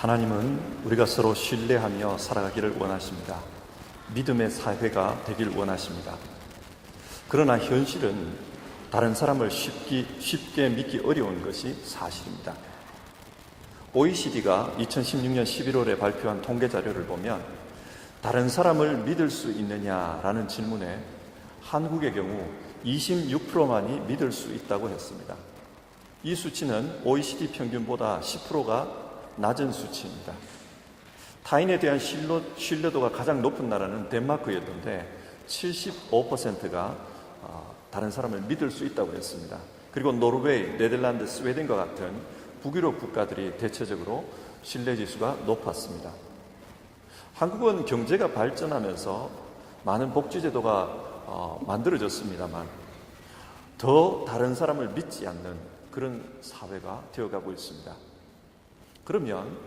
하나님은 우리가 서로 신뢰하며 살아가기를 원하십니다. 믿음의 사회가 되길 원하십니다. 그러나 현실은 다른 사람을 쉽게 믿기 어려운 것이 사실입니다. OECD가 2016년 11월에 발표한 통계 자료를 보면 다른 사람을 믿을 수 있느냐라는 질문에 한국의 경우 26%만이 믿을 수 있다고 했습니다. 이 수치는 OECD 평균보다 10%가 낮은 수치입니다. 타인에 대한 신뢰도가 가장 높은 나라는 덴마크였는데 75%가 다른 사람을 믿을 수 있다고 했습니다. 그리고 노르웨이, 네덜란드, 스웨덴과 같은 북유럽 국가들이 대체적으로 신뢰지수가 높았습니다. 한국은 경제가 발전하면서 많은 복지제도가 만들어졌습니다만 더 다른 사람을 믿지 않는 그런 사회가 되어가고 있습니다. 그러면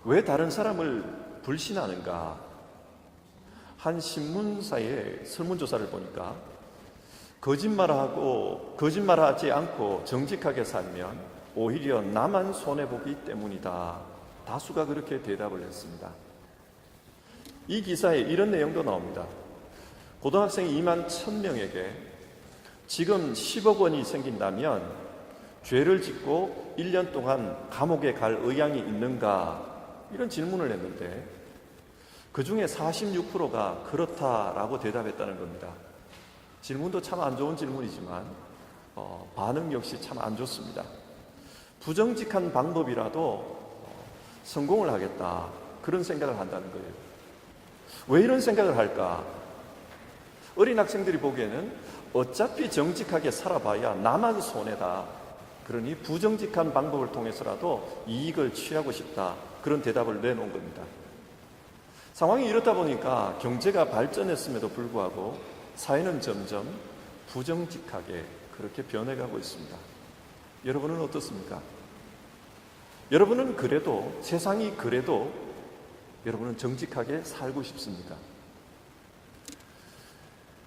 왜 다른 사람을 불신하는가? 한 신문사의 설문조사를 보니까 거짓말하지 않고 정직하게 살면 오히려 나만 손해보기 때문이다. 다수가 그렇게 대답을 했습니다. 이 기사에 이런 내용도 나옵니다. 고등학생 2만 1,000명에게 지금 10억 원이 생긴다면 죄를 짓고 1년 동안 감옥에 갈 의향이 있는가? 이런 질문을 했는데 그 중에 46%가 그렇다라고 대답했다는 겁니다. 질문도 참 안 좋은 질문이지만 반응 역시 참 안 좋습니다. 부정직한 방법이라도 성공을 하겠다, 그런 생각을 한다는 거예요. 왜 이런 생각을 할까? 어린 학생들이 보기에는 어차피 정직하게 살아봐야 나만 손해다. 그러니 부정직한 방법을 통해서라도 이익을 취하고 싶다. 그런 대답을 내놓은 겁니다. 상황이 이렇다 보니까 경제가 발전했음에도 불구하고 사회는 점점 부정직하게 그렇게 변해가고 있습니다. 여러분은 어떻습니까? 여러분은 그래도, 세상이 그래도 여러분은 정직하게 살고 싶습니까?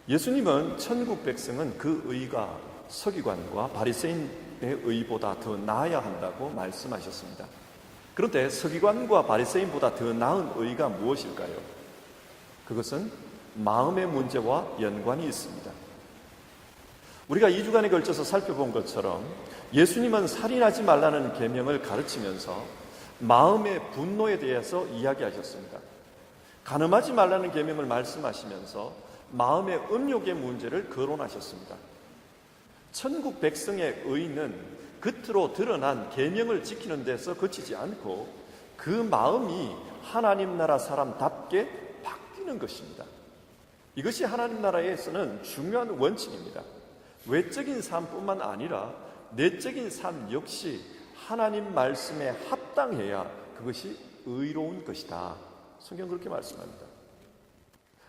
예수님은 천국 백성은 그 의가 서기관과 바리새인의 의보다 더 나아야 한다고 말씀하셨습니다. 그런데 서기관과 바리새인보다 더 나은 의가 무엇일까요? 그것은 마음의 문제와 연관이 있습니다. 우리가 2주간에 걸쳐서 살펴본 것처럼 예수님은 살인하지 말라는 계명을 가르치면서 마음의 분노에 대해서 이야기하셨습니다. 간음하지 말라는 계명을 말씀하시면서 마음의 음욕의 문제를 거론하셨습니다. 천국 백성의 의는 겉으로 드러난 계명을 지키는 데서 그치지 않고 그 마음이 하나님 나라 사람답게 바뀌는 것입니다. 이것이 하나님 나라에서는 중요한 원칙입니다. 외적인 삶뿐만 아니라 내적인 삶 역시 하나님 말씀에 합당해야 그것이 의로운 것이다. 성경 그렇게 말씀합니다.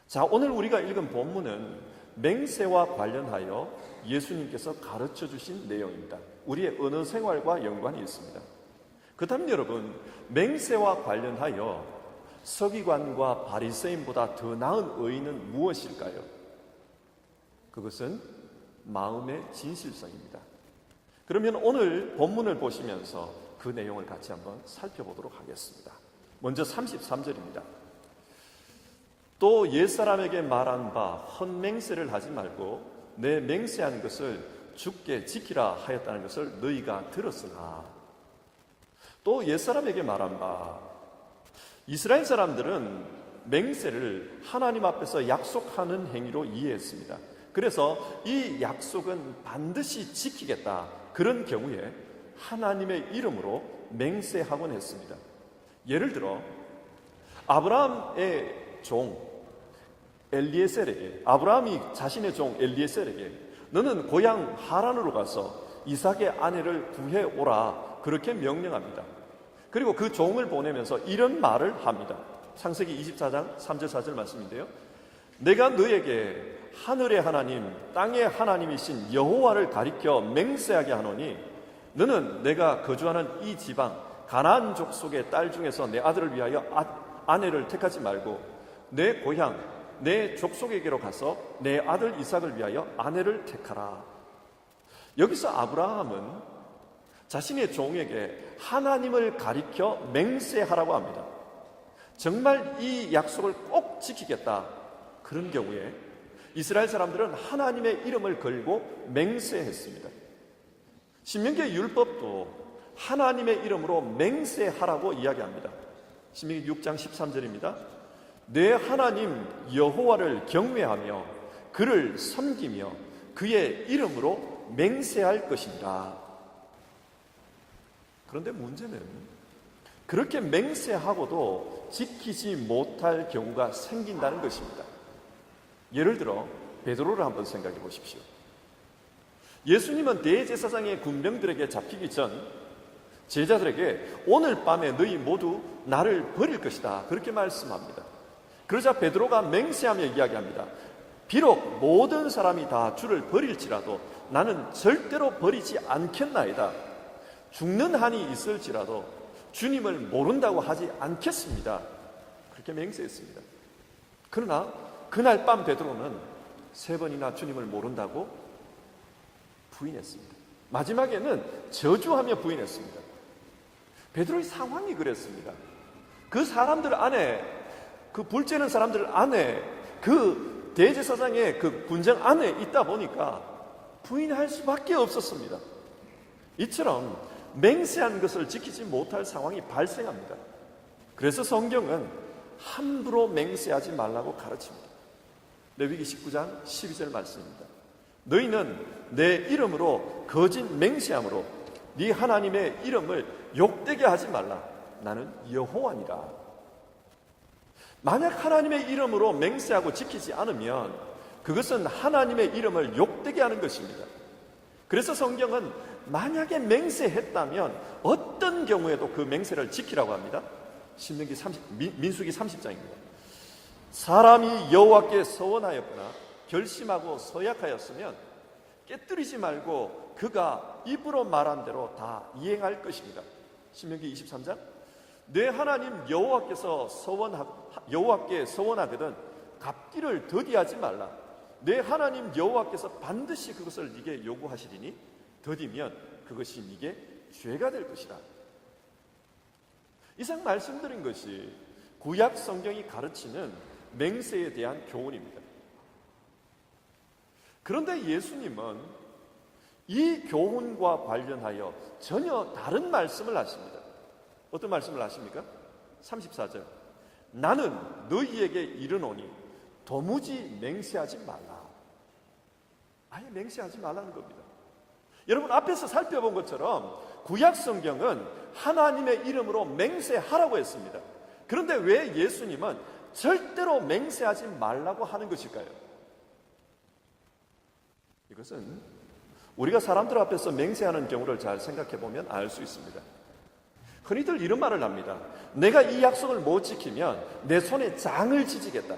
자, 오늘 우리가 읽은 본문은 맹세와 관련하여 예수님께서 가르쳐 주신 내용입니다. 우리의 언어 생활과 연관이 있습니다. 그렇다면 여러분, 맹세와 관련하여 서기관과 바리새인보다 더 나은 의는 무엇일까요? 그것은 마음의 진실성입니다. 그러면 오늘 본문을 보시면서 그 내용을 같이 한번 살펴보도록 하겠습니다. 먼저 33절입니다. 또 옛사람에게 말한 바 헛맹세를 하지 말고 내 맹세한 것을 주께 지키라 하였다는 것을 너희가 들었으나, 또 옛사람에게 말한 바, 이스라엘 사람들은 맹세를 하나님 앞에서 약속하는 행위로 이해했습니다. 그래서 이 약속은 반드시 지키겠다, 그런 경우에 하나님의 이름으로 맹세하곤 했습니다. 예를 들어 아브라함의 종 엘리에셀에게, 아브라함이 자신의 종 엘리에셀에게 너는 고향 하란으로 가서 이삭의 아내를 구해오라, 그렇게 명령합니다. 그리고 그 종을 보내면서 이런 말을 합니다. 창세기 24장 3절 4절 말씀인데요, 내가 너에게 하늘의 하나님 땅의 하나님이신 여호와를 가리켜 맹세하게 하노니 너는 내가 거주하는 이 지방 가나안 족속의 딸 중에서 내 아들을 위하여 아내를 택하지 말고 내 고향 내 족속에게로 가서 내 아들 이삭을 위하여 아내를 택하라. 여기서 아브라함은 자신의 종에게 하나님을 가리켜 맹세하라고 합니다. 정말 이 약속을 꼭 지키겠다. 그런 경우에 이스라엘 사람들은 하나님의 이름을 걸고 맹세했습니다. 신명기의 율법도 하나님의 이름으로 맹세하라고 이야기합니다. 신명기 6장 13절입니다. 내 하나님 여호와를 경외하며 그를 섬기며 그의 이름으로 맹세할 것이니라. 그런데 문제는 그렇게 맹세하고도 지키지 못할 경우가 생긴다는 것입니다. 예를 들어 베드로를 한번 생각해 보십시오. 예수님은 대제사장의 군병들에게 잡히기 전 제자들에게 오늘 밤에 너희 모두 나를 버릴 것이다, 그렇게 말씀합니다. 그러자 베드로가 맹세하며 이야기합니다. 비록 모든 사람이 다 주를 버릴지라도 나는 절대로 버리지 않겠나이다. 죽는 한이 있을지라도 주님을 모른다고 하지 않겠습니다. 그렇게 맹세했습니다. 그러나 그날 밤 베드로는 3번이나 주님을 모른다고 부인했습니다. 마지막에는 저주하며 부인했습니다. 베드로의 상황이 그랬습니다. 그 사람들 안에, 그 불죄는 사람들 안에, 그 대제사장의 그 군정 안에 있다 보니까 부인할 수밖에 없었습니다. 이처럼 맹세한 것을 지키지 못할 상황이 발생합니다. 그래서 성경은 함부로 맹세하지 말라고 가르칩니다. 레위기 19장 12절 말씀입니다. 너희는 내 이름으로 거짓 맹세함으로 네 하나님의 이름을 욕되게 하지 말라. 나는 여호와니라. 만약 하나님의 이름으로 맹세하고 지키지 않으면 그것은 하나님의 이름을 욕되게 하는 것입니다. 그래서 성경은 만약에 맹세했다면 어떤 경우에도 그 맹세를 지키라고 합니다. 민수기 30장입니다. 사람이 여호와께 서원하였거나 결심하고 서약하였으면 깨뜨리지 말고 그가 입으로 말한 대로 다 이행할 것입니다. 신명기 23장. 내 하나님 여호와께 서원하거든 갚기를 더디하지 말라. 내 하나님 여호와께서 반드시 그것을 네게 요구하시리니 더디면 그것이 네게 죄가 될 것이다. 이상 말씀드린 것이 구약 성경이 가르치는 맹세에 대한 교훈입니다. 그런데 예수님은 이 교훈과 관련하여 전혀 다른 말씀을 하십니다. 어떤 말씀을 하십니까? 34절. 나는 너희에게 이르노니 도무지 맹세하지 말라. 아예 맹세하지 말라는 겁니다. 여러분, 앞에서 살펴본 것처럼 구약 성경은 하나님의 이름으로 맹세하라고 했습니다. 그런데 왜 예수님은 절대로 맹세하지 말라고 하는 것일까요? 이것은 우리가 사람들 앞에서 맹세하는 경우를 잘 생각해 보면 알 수 있습니다. 흔히들 이런 말을 합니다. 내가 이 약속을 못 지키면 내 손에 장을 지지겠다.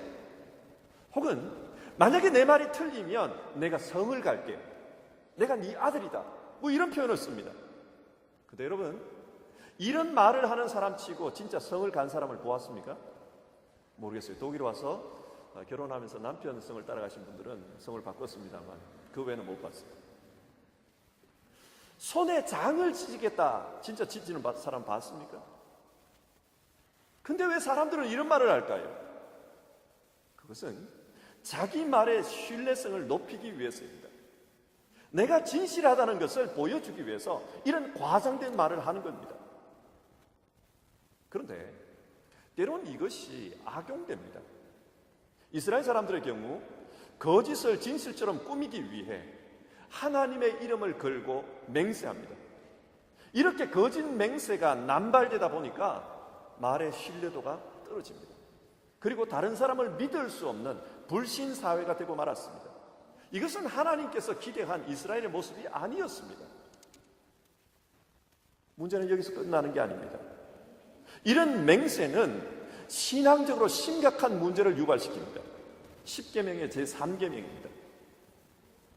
혹은 만약에 내 말이 틀리면 내가 성을 갈게. 내가 네 아들이다. 뭐 이런 표현을 씁니다. 근데 여러분, 이런 말을 하는 사람 치고 진짜 성을 간 사람을 보았습니까? 모르겠어요. 독일 와서 결혼하면서 남편 성을 따라가신 분들은 성을 바꿨습니다만 그 외에는 못 봤어요. 손에 장을 지지겠다. 진짜 지지는 사람 봤습니까? 근데 왜 사람들은 이런 말을 할까요? 그것은 자기 말의 신뢰성을 높이기 위해서입니다. 내가 진실하다는 것을 보여주기 위해서 이런 과장된 말을 하는 겁니다. 그런데 때론 이것이 악용됩니다. 이스라엘 사람들의 경우 거짓을 진실처럼 꾸미기 위해 하나님의 이름을 걸고 맹세합니다. 이렇게 거짓 맹세가 남발되다 보니까 말의 신뢰도가 떨어집니다. 그리고 다른 사람을 믿을 수 없는 불신 사회가 되고 말았습니다. 이것은 하나님께서 기대한 이스라엘의 모습이 아니었습니다. 문제는 여기서 끝나는 게 아닙니다. 이런 맹세는 신앙적으로 심각한 문제를 유발시킵니다. 10계명의 제3계명입니다.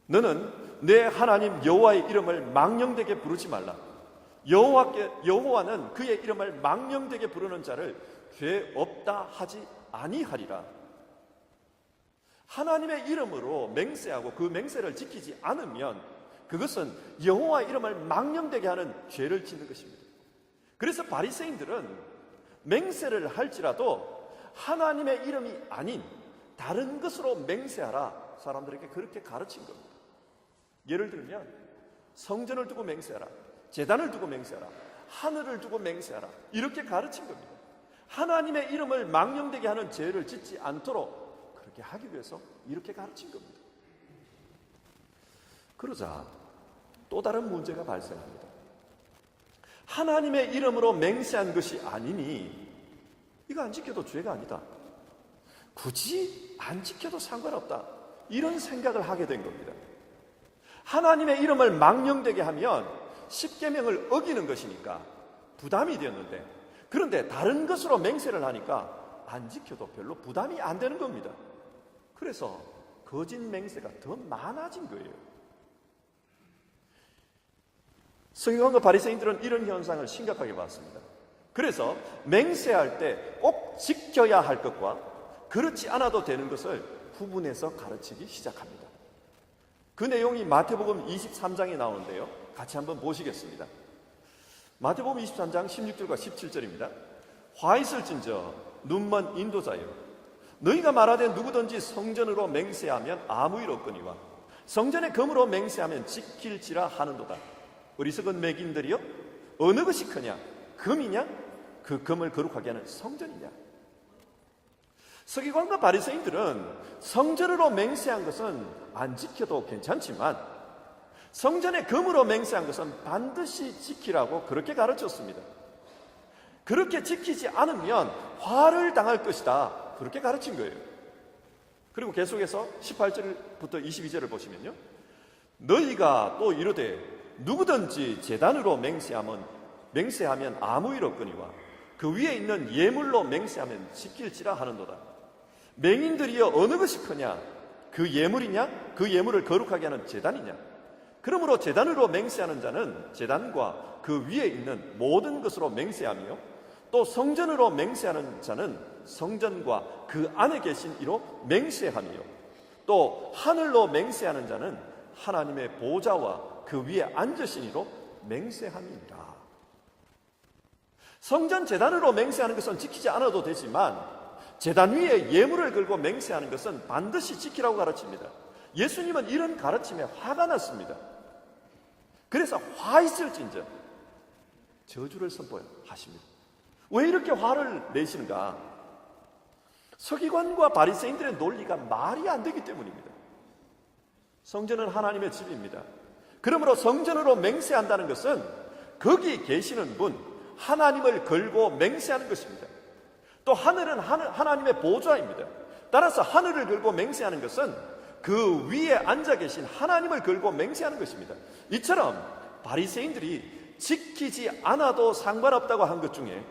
너는 내 하나님 여호와의 이름을 망령되게 부르지 말라. 여호와는 그의 이름을 망령되게 부르는 자를 죄 없다 하지 아니하리라. 하나님의 이름으로 맹세하고 그 맹세를 지키지 않으면 그것은 여호와 이름을 망령되게 하는 죄를 짓는 것입니다. 그래서 바리새인들은 맹세를 할지라도 하나님의 이름이 아닌 다른 것으로 맹세하라, 사람들에게 그렇게 가르친 겁니다. 예를 들면 성전을 두고 맹세하라, 제단을 두고 맹세하라, 하늘을 두고 맹세하라, 이렇게 가르친 겁니다. 하나님의 이름을 망령되게 하는 죄를 짓지 않도록 그렇게 하기 위해서 이렇게 가르친 겁니다. 그러자 또 다른 문제가 발생합니다. 하나님의 이름으로 맹세한 것이 아니니 이거 안 지켜도 죄가 아니다, 굳이 안 지켜도 상관없다, 이런 생각을 하게 된 겁니다. 하나님의 이름을 망령되게 하면 십계명을 어기는 것이니까 부담이 되었는데, 그런데 다른 것으로 맹세를 하니까 안 지켜도 별로 부담이 안 되는 겁니다. 그래서 거짓 맹세가 더 많아진 거예요. 서기관과 바리새인들은 이런 현상을 심각하게 봤습니다. 그래서 맹세할 때 꼭 지켜야 할 것과 그렇지 않아도 되는 것을 구분해서 가르치기 시작합니다. 그 내용이 마태복음 23장에 나오는데요, 같이 한번 보시겠습니다. 마태복음 23장 16절과 17절입니다. 화 있을진저 눈먼 인도자여, 너희가 말하되 누구든지 성전으로 맹세하면 아무 일 없거니와 성전의 금으로 맹세하면 지킬지라 하는도다. 어리석은 맹인들이여, 어느 것이 크냐, 금이냐, 그 금을 거룩하게 하는 성전이냐. 서기관과 바리새인들은 성전으로 맹세한 것은 안 지켜도 괜찮지만 성전의 금으로 맹세한 것은 반드시 지키라고 그렇게 가르쳤습니다. 그렇게 지키지 않으면 화를 당할 것이다, 그렇게 가르친 거예요. 그리고 계속해서 18절부터 22절을 보시면요, 너희가 또 이르되 누구든지 제단으로 맹세하면 아무 일 없거니와 그 위에 있는 예물로 맹세하면 지킬지라 하는도다. 맹인들이여, 어느 것이 크냐, 그 예물이냐, 그 예물을 거룩하게 하는 제단이냐. 그러므로 제단으로 맹세하는 자는 제단과 그 위에 있는 모든 것으로 맹세하며, 또 성전으로 맹세하는 자는 성전과 그 안에 계신 이로 맹세하며, 또 하늘로 맹세하는 자는 하나님의 보좌와 그 위에 앉으신 이로 맹세함이니라. 성전 제단으로 맹세하는 것은 지키지 않아도 되지만 제단 위에 예물을 걸고 맹세하는 것은 반드시 지키라고 가르칩니다. 예수님은 이런 가르침에 화가 났습니다. 그래서 화 있을진저 저주를 선포하십니다. 왜 이렇게 화를 내시는가? 서기관과 바리새인들의 논리가 말이 안 되기 때문입니다. 성전은 하나님의 집입니다. 그러므로 성전으로 맹세한다는 것은 거기 계시는 분, 하나님을 걸고 맹세하는 것입니다. 또 하늘은 하나님의 보좌입니다. 따라서 하늘을 걸고 맹세하는 것은 그 위에 앉아 계신 하나님을 걸고 맹세하는 것입니다. 이처럼 바리새인들이 지키지 않아도 상관없다고 한 것 중에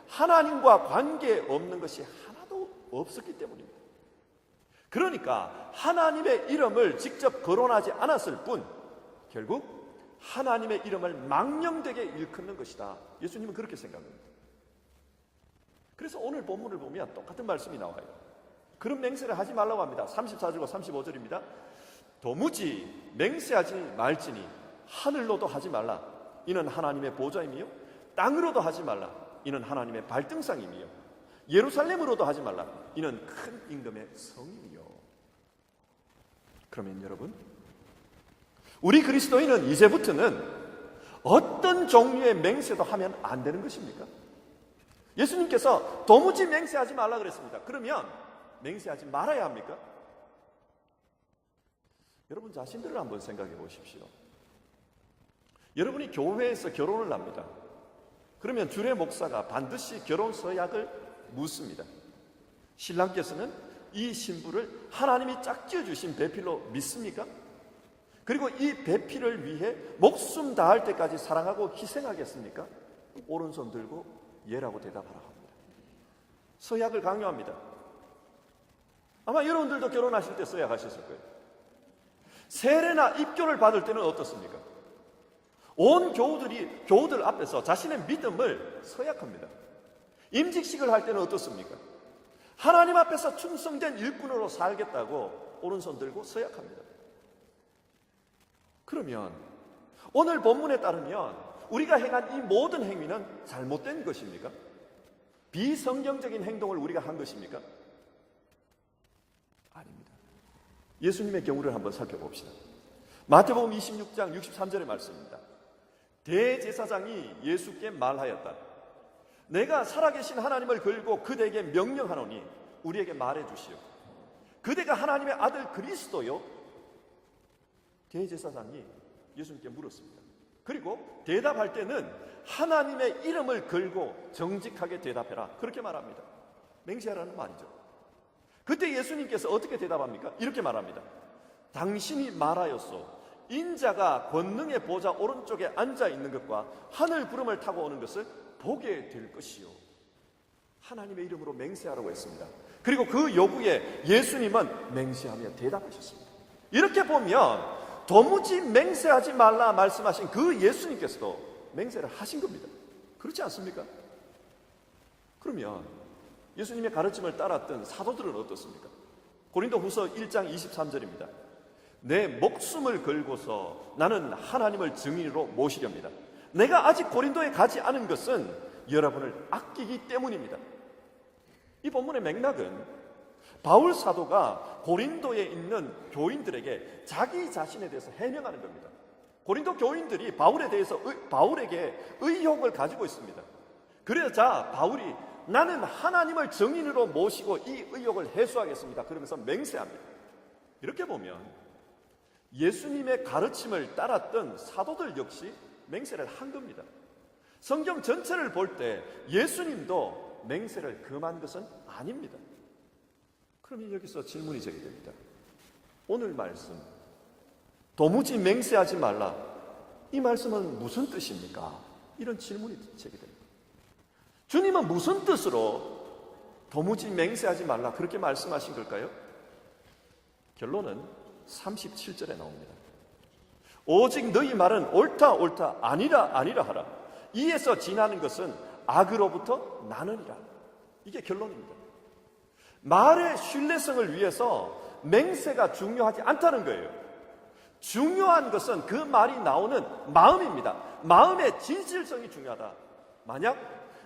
하나님과 관계없는 것이 하나도 없었기 때문입니다. 그러니까 하나님의 이름을 직접 거론하지 않았을 뿐 결국 하나님의 이름을 망령되게 일컫는 것이다, 예수님은 그렇게 생각합니다. 그래서 오늘 본문을 보면 똑같은 말씀이 나와요. 그런 맹세를 하지 말라고 합니다. 34절과 35절입니다. 도무지 맹세하지 말지니 하늘로도 하지 말라, 이는 하나님의 보좌이며, 땅으로도 하지 말라, 이는 하나님의 발등상이며, 예루살렘으로도 하지 말라, 이는 큰 임금의 성이며. 그러면 여러분, 우리 그리스도인은 이제부터는 어떤 종류의 맹세도 하면 안 되는 것입니까? 예수님께서 도무지 맹세하지 말라 그랬습니다. 그러면 맹세하지 말아야 합니까? 여러분 자신들을 한번 생각해 보십시오. 여러분이 교회에서 결혼을 합니다. 그러면 주례 목사가 반드시 결혼 서약을 묻습니다. 신랑께서는 이 신부를 하나님이 짝지어 주신 배필로 믿습니까? 그리고 이 배필을 위해 목숨 다할 때까지 사랑하고 희생하겠습니까? 오른손 들고 예라고 대답하라 합니다. 서약을 강요합니다. 아마 여러분들도 결혼하실 때 서약하셨을 거예요. 세례나 입교를 받을 때는 어떻습니까? 온 교우들 앞에서 자신의 믿음을 서약합니다. 임직식을 할 때는 어떻습니까? 하나님 앞에서 충성된 일꾼으로 살겠다고 오른손 들고 서약합니다. 그러면 오늘 본문에 따르면 우리가 행한 이 모든 행위는 잘못된 것입니까? 비성경적인 행동을 우리가 한 것입니까? 아닙니다. 예수님의 경우를 한번 살펴봅시다. 마태복음 26장 63절의 말씀입니다. 대제사장이 예수께 말하였다. 내가 살아계신 하나님을 걸고 그대에게 명령하노니 우리에게 말해 주시오. 그대가 하나님의 아들 그리스도요? 대제사장이 예수님께 물었습니다. 그리고 대답할 때는 하나님의 이름을 걸고 정직하게 대답해라. 그렇게 말합니다. 맹세하라는 말이죠. 그때 예수님께서 어떻게 대답합니까? 이렇게 말합니다. 당신이 말하였소. 인자가 권능의 보좌 오른쪽에 앉아 있는 것과 하늘 구름을 타고 오는 것을 보게 될 것이요. 하나님의 이름으로 맹세하라고 했습니다. 그리고 그 요구에 예수님은 맹세하며 대답하셨습니다. 이렇게 보면 도무지 맹세하지 말라 말씀하신 그 예수님께서도 맹세를 하신 겁니다. 그렇지 않습니까? 그러면 예수님의 가르침을 따랐던 사도들은 어떻습니까? 고린도후서 1장 23절입니다. 내 목숨을 걸고서 나는 하나님을 증인으로 모시렵니다. 내가 아직 고린도에 가지 않은 것은 여러분을 아끼기 때문입니다. 이 본문의 맥락은 바울 사도가 고린도에 있는 교인들에게 자기 자신에 대해서 해명하는 겁니다. 고린도 교인들이 바울에게 의혹을 가지고 있습니다. 그러자 바울이 나는 하나님을 증인으로 모시고 이 의혹을 해소하겠습니다. 그러면서 맹세합니다. 이렇게 보면 예수님의 가르침을 따랐던 사도들 역시 맹세를 한 겁니다. 성경 전체를 볼 때 예수님도 맹세를 금한 것은 아닙니다. 그러면 여기서 질문이 제기됩니다. 오늘 말씀 도무지 맹세하지 말라, 이 말씀은 무슨 뜻입니까? 이런 질문이 제기됩니다. 주님은 무슨 뜻으로 도무지 맹세하지 말라 그렇게 말씀하신 걸까요? 결론은 37절에 나옵니다. 오직 너희 말은 옳다 옳다 아니라 아니라 하라. 이에서 지나는 것은 악으로부터 나느니라. 이게 결론입니다. 말의 신뢰성을 위해서 맹세가 중요하지 않다는 거예요. 중요한 것은 그 말이 나오는 마음입니다. 마음의 진실성이 중요하다. 만약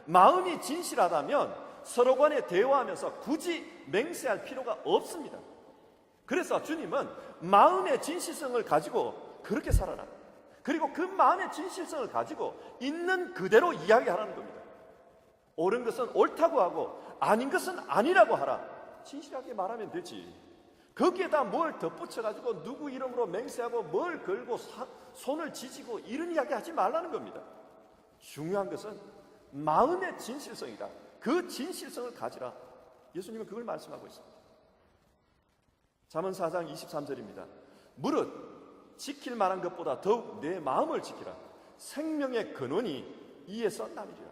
마음이 진실하다면 서로 간에 대화하면서 굳이 맹세할 필요가 없습니다. 그래서 주님은 마음의 진실성을 가지고 그렇게 살아라. 그리고 그 마음의 진실성을 가지고 있는 그대로 이야기하라는 겁니다. 옳은 것은 옳다고 하고 아닌 것은 아니라고 하라. 진실하게 말하면 되지. 거기에다 뭘 덧붙여가지고 누구 이름으로 맹세하고 뭘 걸고 손을 지지고 이런 이야기 하지 말라는 겁니다. 중요한 것은 마음의 진실성이다. 그 진실성을 가지라. 예수님은 그걸 말씀하고 있습니다. 잠언 4장 23절입니다. 무릇 지킬 만한 것보다 더욱 내 마음을 지키라. 생명의 근원이 이에서 나느니라.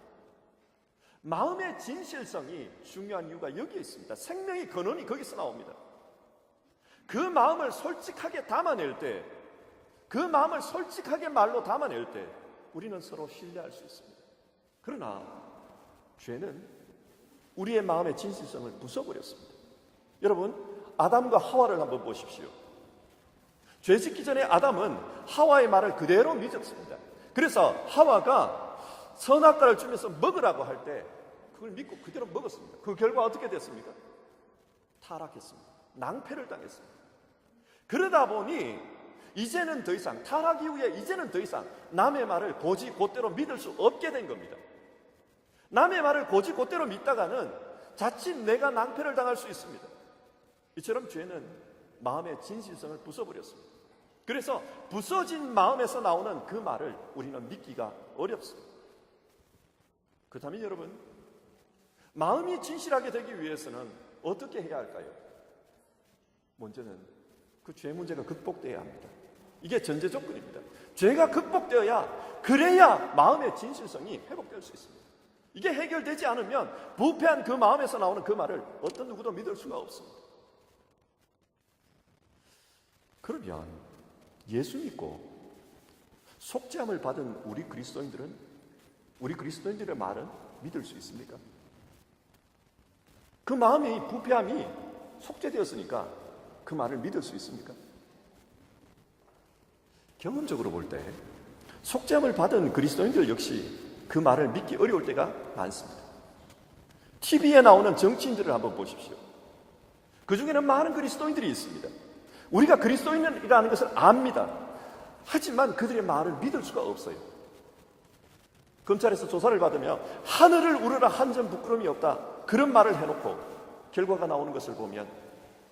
마음의 진실성이 중요한 이유가 여기에 있습니다. 생명의 근원이 거기서 나옵니다. 그 마음을 솔직하게 담아낼 때, 그 마음을 솔직하게 말로 담아낼 때 우리는 서로 신뢰할 수 있습니다. 그러나 죄는 우리의 마음의 진실성을 부숴버렸습니다. 여러분, 아담과 하와를 한번 보십시오. 죄 짓기 전에 아담은 하와의 말을 그대로 믿었습니다. 그래서 하와가 선악과를 주면서 먹으라고 할 때 그걸 믿고 그대로 먹었습니다. 그 결과 어떻게 됐습니까? 타락했습니다. 낭패를 당했습니다. 그러다 보니 이제는 더 이상, 타락 이후에 이제는 더 이상 남의 말을 곧대로 믿을 수 없게 된 겁니다. 남의 말을 곧대로 믿다가는 자칫 내가 낭패를 당할 수 있습니다. 이처럼 죄는 마음의 진실성을 부숴버렸습니다. 그래서 부서진 마음에서 나오는 그 말을 우리는 믿기가 어렵습니다. 그렇다면 여러분, 마음이 진실하게 되기 위해서는 어떻게 해야 할까요? 먼저는 그 죄 문제가 극복되어야 합니다. 이게 전제 조건입니다. 죄가 극복되어야, 그래야 마음의 진실성이 회복될 수 있습니다. 이게 해결되지 않으면 부패한 그 마음에서 나오는 그 말을 어떤 누구도 믿을 수가 없습니다. 그러면 예수 믿고 속죄함을 받은 우리 그리스도인들의 말은 믿을 수 있습니까? 그 마음의 부패함이 속죄되었으니까 그 말을 믿을 수 있습니까? 경험적으로 볼 때 속죄함을 받은 그리스도인들 역시 그 말을 믿기 어려울 때가 많습니다. TV에 나오는 정치인들을 한번 보십시오. 그 중에는 많은 그리스도인들이 있습니다. 우리가 그리스도인이라는 것을 압니다. 하지만 그들의 말을 믿을 수가 없어요. 검찰에서 조사를 받으며 하늘을 우러라 한 점 부끄러움이 없다, 그런 말을 해놓고 결과가 나오는 것을 보면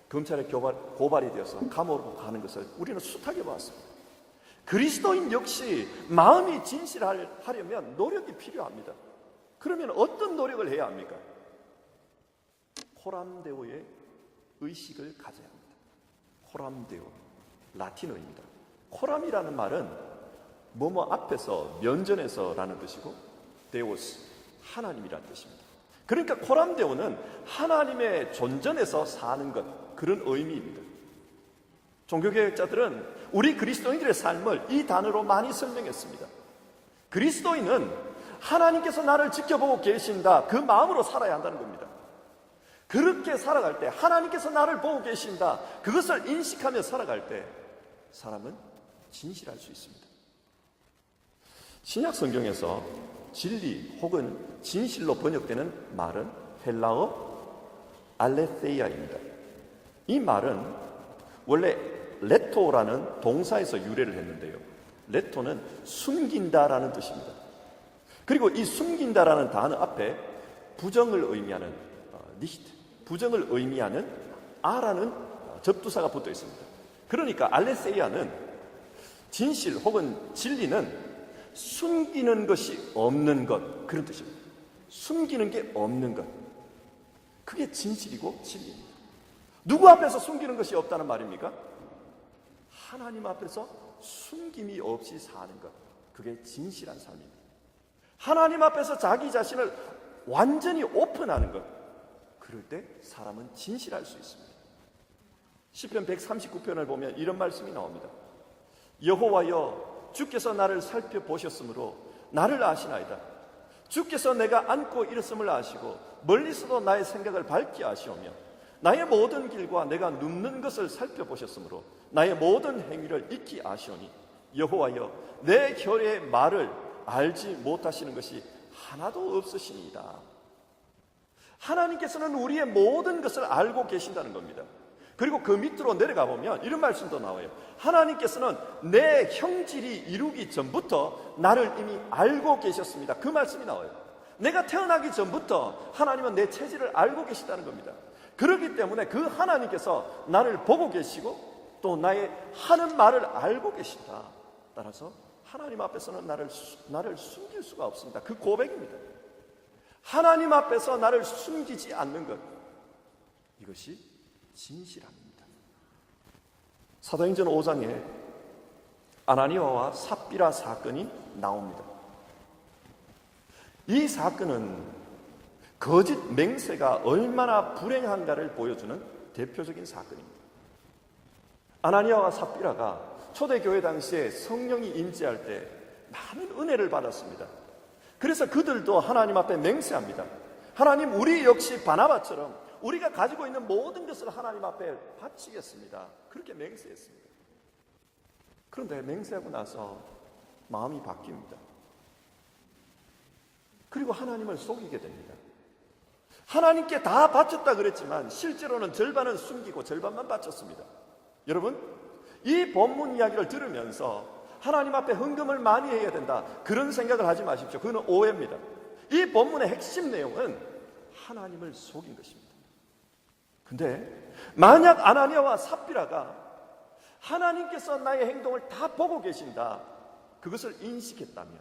검찰에 고발이 되어서 감옥으로 가는 것을 우리는 숱하게 봤습니다. 그리스도인 역시 마음이 진실하려면 노력이 필요합니다. 그러면 어떤 노력을 해야 합니까? 코람데오의 의식을 가져야 합니다. 코람데오, 라틴어입니다. 코람이라는 말은 뭐뭐 앞에서, 면전에서라는 뜻이고, 데오스, 하나님이라는 뜻입니다. 그러니까 코람데오는 하나님의 존전에서 사는 것, 그런 의미입니다. 종교개혁자들은 우리 그리스도인들의 삶을 이 단어로 많이 설명했습니다. 그리스도인은 하나님께서 나를 지켜보고 계신다, 그 마음으로 살아야 한다는 겁니다. 그렇게 살아갈 때, 하나님께서 나를 보고 계신다, 그것을 인식하며 살아갈 때 사람은 진실할 수 있습니다. 신약 성경에서 진리 혹은 진실로 번역되는 말은 헬라어 알레테이아입니다. 이 말은 원래 레토라는 동사에서 유래를 했는데요, 레토는 숨긴다라는 뜻입니다. 그리고 이 숨긴다라는 단어 앞에 부정을 의미하는 니히트, 부정을 의미하는 아라는 접두사가 붙어 있습니다. 그러니까 알레세이아는 진실 혹은 진리는 숨기는 것이 없는 것, 그런 뜻입니다. 숨기는 게 없는 것, 그게 진실이고 진리입니다. 누구 앞에서 숨기는 것이 없다는 말입니까? 하나님 앞에서 숨김이 없이 사는 것, 그게 진실한 삶입니다. 하나님 앞에서 자기 자신을 완전히 오픈하는 것, 그럴 때 사람은 진실할 수 있습니다. 시편 139편을 보면 이런 말씀이 나옵니다. 여호와여, 주께서 나를 살펴보셨으므로 나를 아시나이다. 주께서 내가 앉고 일었음을 아시고 멀리서도 나의 생각을 밝게 아시오며 나의 모든 길과 내가 눕는 것을 살펴보셨으므로 나의 모든 행위를 익히 아시오니 여호와여, 내 혈의 말을 알지 못하시는 것이 하나도 없으시니이다. 하나님께서는 우리의 모든 것을 알고 계신다는 겁니다. 그리고 그 밑으로 내려가 보면 이런 말씀도 나와요. 하나님께서는 내 형질이 이루기 전부터 나를 이미 알고 계셨습니다. 그 말씀이 나와요. 내가 태어나기 전부터 하나님은 내 체질을 알고 계시다는 겁니다. 그렇기 때문에 그 하나님께서 나를 보고 계시고 또 나의 하는 말을 알고 계신다. 따라서 하나님 앞에서는 나를 숨길 수가 없습니다. 그 고백입니다. 하나님 앞에서 나를 숨기지 않는 것, 이것이 진실함입니다. 사도행전 5장에 아나니아와 삽비라 사건이 나옵니다. 이 사건은 거짓 맹세가 얼마나 불행한가를 보여주는 대표적인 사건입니다. 아나니아와 삽비라가 초대교회 당시에 성령이 임재할 때 많은 은혜를 받았습니다. 그래서 그들도 하나님 앞에 맹세합니다. 하나님, 우리 역시 바나바처럼 우리가 가지고 있는 모든 것을 하나님 앞에 바치겠습니다. 그렇게 맹세했습니다. 그런데 맹세하고 나서 마음이 바뀝니다. 그리고 하나님을 속이게 됩니다. 하나님께 다 바쳤다 그랬지만 실제로는 절반은 숨기고 절반만 바쳤습니다. 여러분, 이 본문 이야기를 들으면서 하나님 앞에 헌금을 많이 해야 된다, 그런 생각을 하지 마십시오. 그거는 오해입니다. 이 본문의 핵심 내용은 하나님을 속인 것입니다. 근데 만약 아나니아와 삽비라가 하나님께서 나의 행동을 다 보고 계신다, 그것을 인식했다면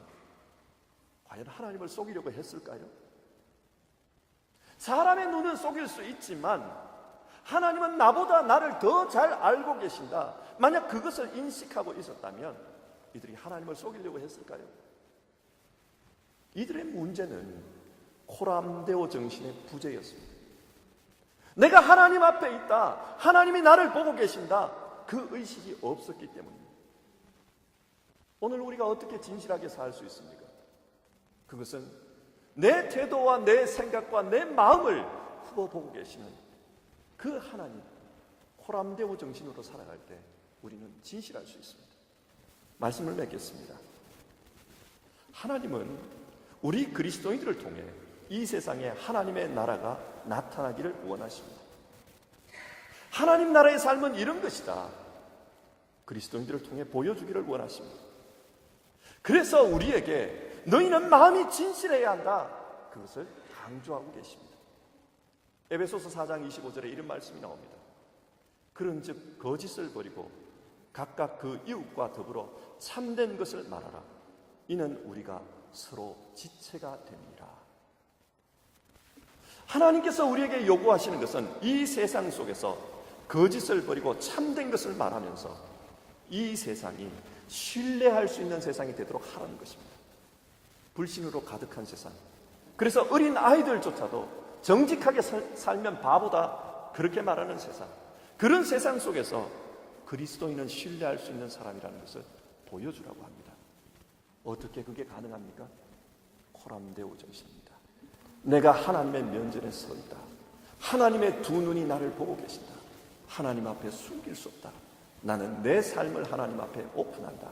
과연 하나님을 속이려고 했을까요? 사람의 눈은 속일 수 있지만 하나님은 나보다 나를 더 잘 알고 계신다, 만약 그것을 인식하고 있었다면 이들이 하나님을 속이려고 했을까요? 이들의 문제는 코람데오 정신의 부재였습니다. 내가 하나님 앞에 있다, 하나님이 나를 보고 계신다, 그 의식이 없었기 때문입니다. 오늘 우리가 어떻게 진실하게 살 수 있습니까? 그것은 내 태도와 내 생각과 내 마음을 보고 계시는 그 하나님, 코람데오 정신으로 살아갈 때 우리는 진실할 수 있습니다. 말씀을 맺겠습니다. 하나님은 우리 그리스도인들을 통해 이 세상에 하나님의 나라가 나타나기를 원하십니다. 하나님 나라의 삶은 이런 것이다. 그리스도인들을 통해 보여주기를 원하십니다. 그래서 우리에게 너희는 마음이 진실해야 한다. 그것을 강조하고 계십니다. 에베소서 4장 25절에 이런 말씀이 나옵니다. 그런즉 거짓을 버리고 각각 그 이웃과 더불어 참된 것을 말하라. 이는 우리가 서로 지체가 됩니다. 하나님께서 우리에게 요구하시는 것은 이 세상 속에서 거짓을 버리고 참된 것을 말하면서 이 세상이 신뢰할 수 있는 세상이 되도록 하라는 것입니다. 불신으로 가득한 세상. 그래서 어린 아이들조차도 정직하게 살면 바보다 그렇게 말하는 세상. 그런 세상 속에서 그리스도인은 신뢰할 수 있는 사람이라는 것을 보여주라고 합니다. 어떻게 그게 가능합니까? 코람데오 정신입니다. 내가 하나님의 면전에 서 있다. 하나님의 두 눈이 나를 보고 계신다. 하나님 앞에 숨길 수 없다. 나는 내 삶을 하나님 앞에 오픈한다.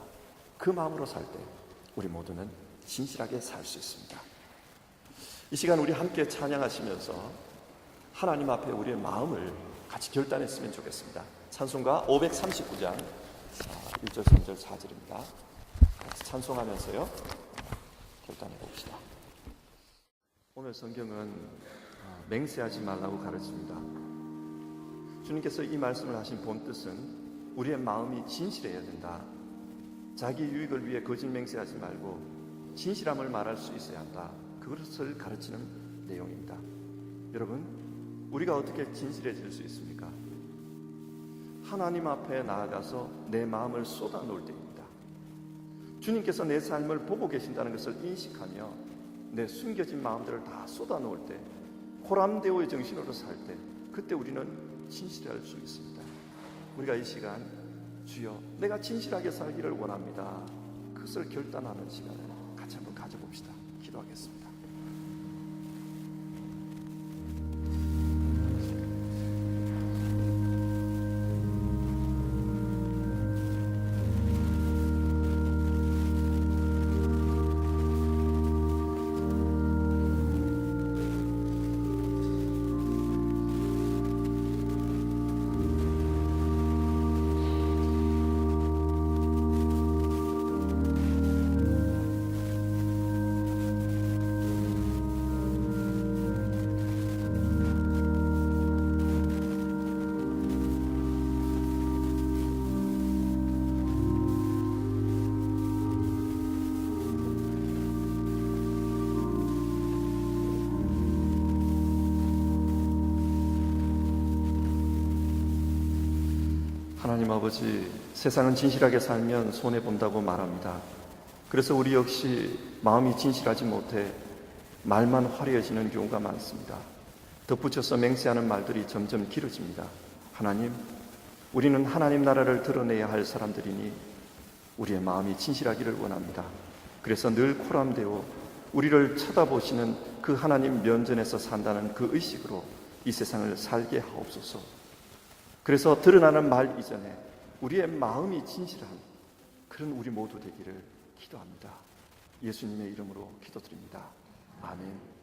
그 마음으로 살 때 우리 모두는 진실하게 살 수 있습니다. 이 시간 우리 함께 찬양하시면서 하나님 앞에 우리의 마음을 같이 결단했으면 좋겠습니다. 찬송가 539장 1절, 3절, 4절입니다. 같이 찬송하면서요 결단해 봅시다. 오늘 성경은 맹세하지 말라고 가르칩니다. 주님께서 이 말씀을 하신 본뜻은 우리의 마음이 진실해야 된다. 자기 유익을 위해 거짓 맹세하지 말고 진실함을 말할 수 있어야 한다. 그것을 가르치는 내용입니다. 여러분, 우리가 어떻게 진실해질 수 있습니까? 하나님 앞에 나아가서 내 마음을 쏟아놓을 때입니다. 주님께서 내 삶을 보고 계신다는 것을 인식하며 내 숨겨진 마음들을 다 쏟아놓을 때, 코람데오의 정신으로 살 때, 그때 우리는 진실할 수 있습니다. 우리가 이 시간 주여 내가 진실하게 살기를 원합니다. 그것을 결단하는 시간을 같이 한번 가져봅시다. 기도하겠습니다. 하나님 아버지, 세상은 진실하게 살면 손해본다고 말합니다. 그래서 우리 역시 마음이 진실하지 못해 말만 화려해지는 경우가 많습니다. 덧붙여서 맹세하는 말들이 점점 길어집니다. 하나님, 우리는 하나님 나라를 드러내야 할 사람들이니 우리의 마음이 진실하기를 원합니다. 그래서 늘 코람데오 우리를 쳐다보시는 그 하나님 면전에서 산다는 그 의식으로 이 세상을 살게 하옵소서. 그래서 드러나는 말 이전에 우리의 마음이 진실한 그런 우리 모두 되기를 기도합니다. 예수님의 이름으로 기도드립니다. 아멘.